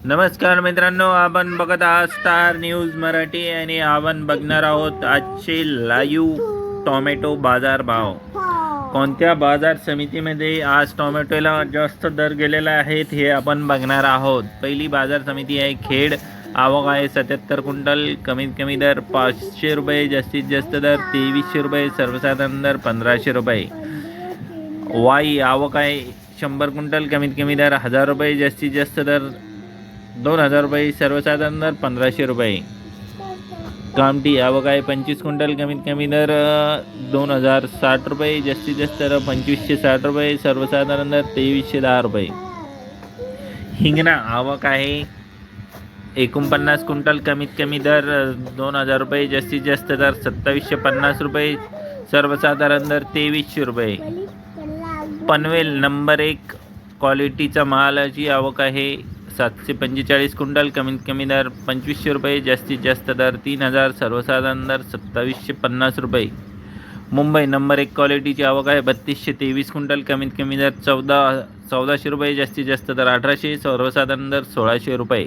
नमस्कार मित्रांनो, आपण बघत आहात स्टार न्यूज मराठी आणि आपण बघणार आहोत आजचे लाईव्ह टोमॅटो बाजार भाव. कोणत्या बाजार समितीमध्ये आज टोमॅटोला जास्त दर गेलेला आहेत हे आपण बघणार आहोत. पहिली बाजार समिती आहे खेड. आवक आहे 77 क्विंटल. कमीत कमी दर 500 रुपये, जास्तीत जास्त दर 2300 रुपये, सर्वसाधारण दर 1500 रुपये. वाई आवक आहे 100 क्विंटल. कमीत कमी दर 1000 रुपये, जास्तीत जास्त दर 2000 रुपये, सर्वसाधारण दर 1500 रुपये. कामठी आवक आहे 25 क्विंटल. कमीत कमी दर 2060 रुपये, जास्तीत जास्त दर 2560 रुपये, सर्वसाधारण दर 2310 रुपये. हिंगणा आवक आहे 49 क्विंटल. कमीत कमी दर 2000 रुपये, जास्तीत जास्त दर 2750 रुपये, सर्वसाधारण दर 2300 रुपये. पनवेल नंबर 1 क्वालिटीचा मालाची आवक आहे 745 क्विंटल. कमीत कमी दर 2500 रुपये, जास्तीत जास्त दर 3000, सर्वसाधारण दर 2750 रुपये. मुंबई नंबर 1 क्वालिटीची आवक आहे 3223 क्विंटल. कमीत कमी दर 1400 रुपये, जास्तीत जास्त दर 1800, सर्वसाधारण दर 1600 रुपये.